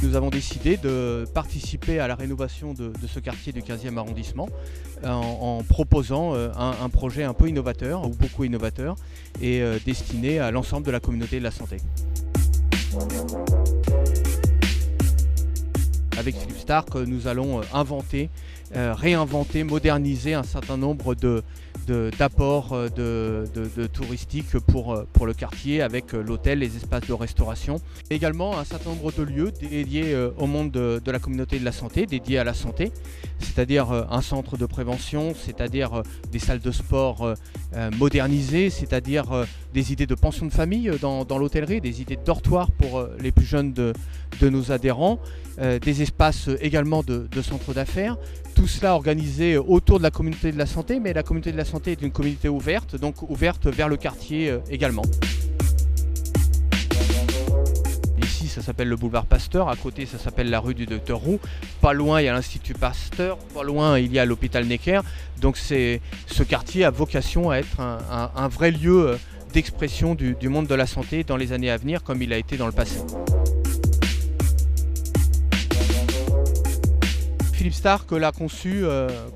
Nous avons décidé de participer à la rénovation de ce quartier du 15e arrondissement en proposant un projet un peu innovateur, ou beaucoup innovateur, et destiné à l'ensemble de la communauté de la santé. Avec Philippe Starck, nous allons inventer, réinventer, moderniser un certain nombre d'apports touristiques pour le quartier, avec l'hôtel, les espaces de restauration. Également un certain nombre de lieux dédiés au monde de la communauté de la santé, dédiés à la santé, c'est-à-dire un centre de prévention, c'est-à-dire des salles de sport modernisées, c'est-à-dire des idées de pension de famille dans l'hôtellerie, des idées de dortoirs pour les plus jeunes de nos adhérents, des espaces également de centres d'affaires. Tout cela organisé autour de la communauté de la santé, mais la communauté de la santé est une communauté ouverte, donc ouverte vers le quartier également. Ici, ça s'appelle le boulevard Pasteur, à côté, ça s'appelle la rue du Docteur Roux. Pas loin, il y a l'Institut Pasteur, pas loin, il y a l'hôpital Necker. Donc ce quartier a vocation à être un vrai lieu d'expression du monde de la santé dans les années à venir, comme il a été dans le passé. Philippe Starck l'a conçu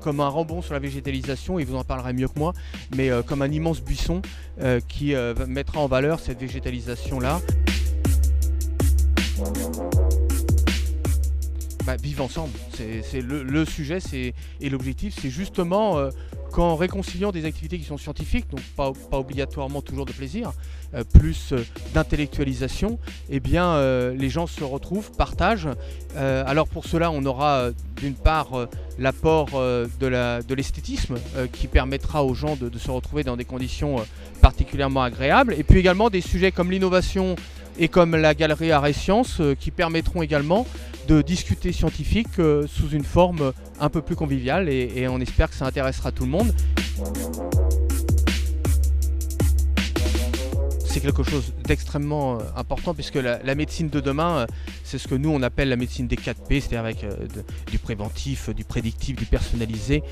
comme un rebond sur la végétalisation, il vous en parlera mieux que moi, mais comme un immense buisson qui mettra en valeur cette végétalisation-là. Vivre ensemble, c'est le sujet et l'objectif, c'est justement qu'en réconciliant des activités qui sont scientifiques, donc pas obligatoirement toujours de plaisir, plus d'intellectualisation, eh bien les gens se retrouvent, partagent. Alors pour cela, on aura d'une part l'apport de l'esthétisme qui permettra aux gens de se retrouver dans des conditions particulièrement agréables, et puis également des sujets comme l'innovation et comme la galerie Arts et Sciences qui permettront également de discuter scientifique sous une forme un peu plus conviviale, et on espère que ça intéressera tout le monde. C'est quelque chose d'extrêmement important, puisque la médecine de demain, c'est ce que nous on appelle la médecine des 4P, c'est-à-dire avec du préventif, du prédictif, du personnalisé,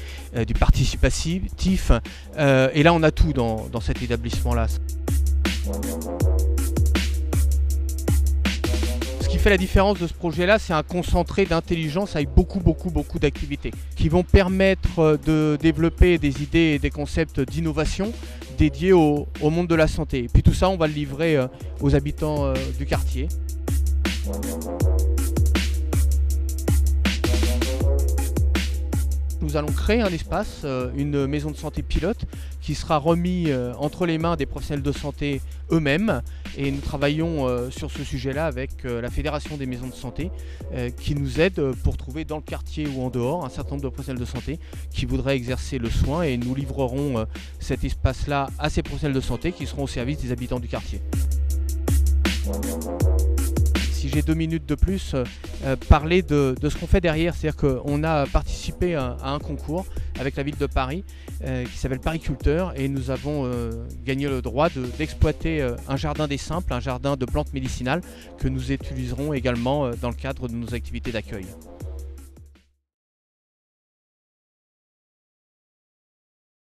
du participatif, et là on a tout dans cet établissement-là. Ce qui fait la différence de ce projet-là, c'est un concentré d'intelligence avec beaucoup d'activités qui vont permettre de développer des idées et des concepts d'innovation dédiés au monde de la santé. Et puis tout ça, on va le livrer aux habitants du quartier. Nous allons créer un espace, une maison de santé pilote, qui sera remis entre les mains des professionnels de santé eux-mêmes. Et nous travaillons sur ce sujet-là avec la Fédération des maisons de santé, qui nous aide pour trouver dans le quartier ou en dehors un certain nombre de professionnels de santé qui voudraient exercer le soin, et nous livrerons cet espace-là à ces professionnels de santé qui seront au service des habitants du quartier. Si j'ai 2 minutes de plus, parler de ce qu'on fait derrière, c'est-à-dire qu'on a participé à un concours avec la ville de Paris qui s'appelle Pariculteur, et nous avons gagné le droit d'exploiter un jardin des simples, un jardin de plantes médicinales que nous utiliserons également dans le cadre de nos activités d'accueil.